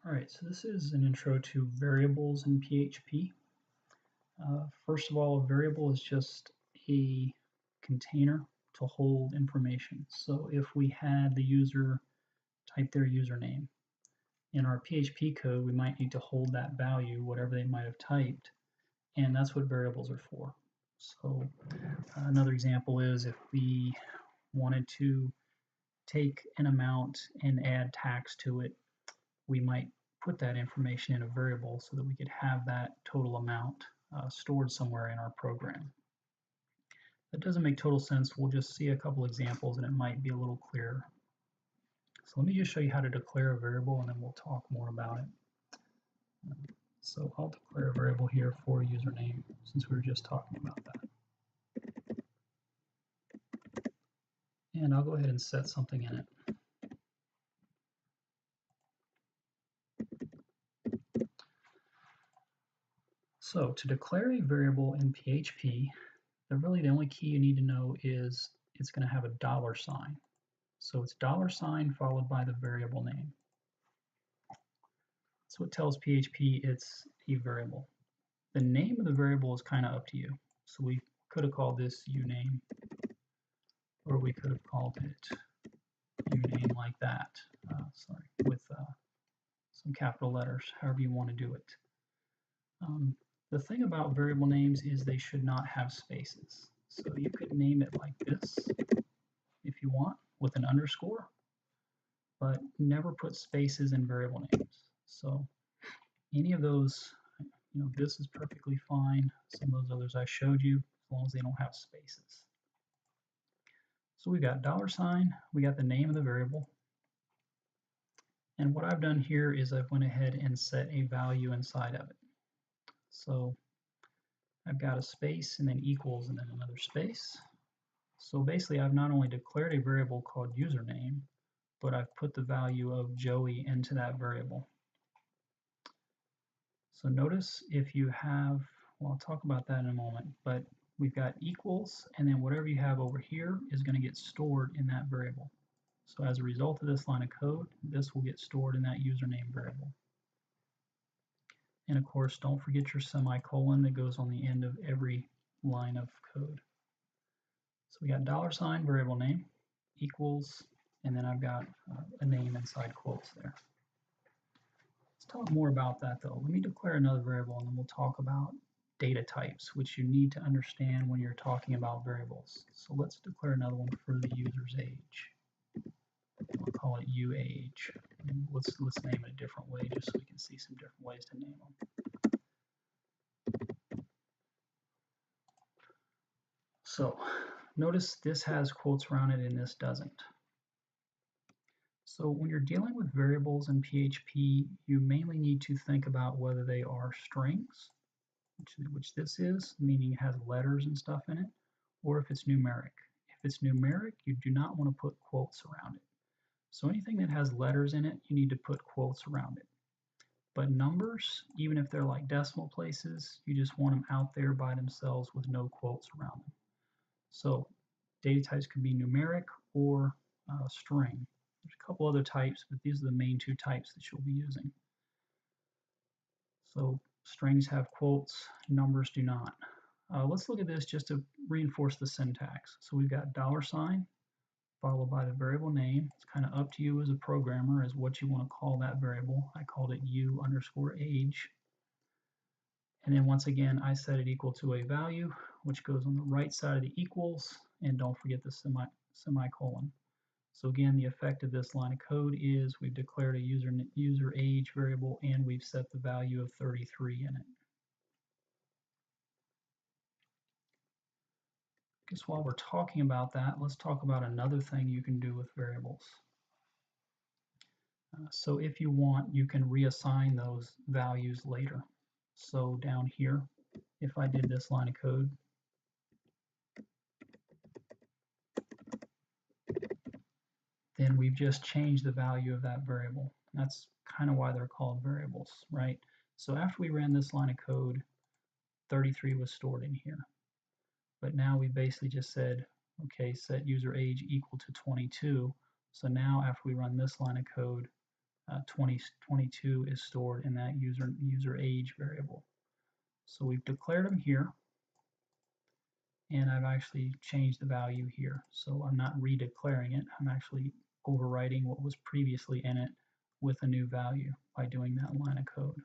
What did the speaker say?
Alright, so this is an intro to variables in PHP. First of all, a variable is just a container to hold information. So if we had the user type their username, in our PHP code we might need to hold that value, whatever they might have typed, and that's what variables are for. So another example is if we wanted to take an amount and add tax to it, we might put that information in a variable so that we could have that total amount stored somewhere in our program. That doesn't make total sense. We'll just see a couple examples and it might be a little clearer. So let me just show you how to declare a variable and then we'll talk more about it. So I'll declare a variable here for username since we were just talking about that. And I'll go ahead and set something in it. So to declare a variable in PHP, really the only key you need to know is it's going to have a $sign. So it's $sign followed by the variable name. So it tells PHP it's a variable. The name of the variable is kind of up to you. So we could have called this uname, or we could have called it uname like that. With some capital letters, however you want to do it. The thing about variable names is they should not have spaces. So you could name it like this if you want, with an underscore, but never put spaces in variable names. So any of those, this is perfectly fine. Some of those others I showed you, as long as they don't have spaces. So we've got $sign, we got the name of the variable. And what I've done here is I've went ahead and set a value inside of it. So I've got a space and then equals and then another space. So basically I've not only declared a variable called username, but I've put the value of Joey into that variable. So notice if you have, well, I'll talk about that in a moment, but we've got equals, and then whatever you have over here is going to get stored in that variable. So as a result of this line of code, this will get stored in that username variable. And of course, don't forget your semicolon that goes on the end of every line of code. So we got $sign variable name equals, and then I've got a name inside quotes there. Let's talk more about that though. Let me declare another variable and then we'll talk about data types, which you need to understand when you're talking about variables. So let's declare another one for the user's age. I'll call it uAge. And let's name it a different way just so we can see some different ways to name them. So notice this has quotes around it and this doesn't. So when you're dealing with variables in PHP, you mainly need to think about whether they are strings, which this is, meaning it has letters and stuff in it, or if it's numeric. If it's numeric, you do not want to put quotes around it. So anything that has letters in it, you need to put quotes around it. But numbers, even if they're like decimal places, you just want them out there by themselves with no quotes around them. So data types can be numeric or string. There's a couple other types, but these are the main two types that you'll be using. So strings have quotes, numbers do not. Let's look at this just to reinforce the syntax. So we've got $sign followed by the variable name. It's kind of up to you as a programmer as what you want to call that variable. I called it u_age. And then once again, I set it equal to a value, which goes on the right side of the equals, and don't forget the semicolon. So again, the effect of this line of code is we've declared a user age variable and we've set the value of 33 in it. I guess while we're talking about that, let's talk about another thing you can do with variables. So if you want, you can reassign those values later. So down here, if I did this line of code, then we've just changed the value of that variable. That's kind of why they're called variables, right? So after we ran this line of code, 33 was stored in here. But now we basically just said, okay, set user age equal to 22. So now after we run this line of code, 2022 is stored in that user age variable. So we've declared them here, and I've actually changed the value here. So I'm not redeclaring it, I'm actually overwriting what was previously in it with a new value by doing that line of code.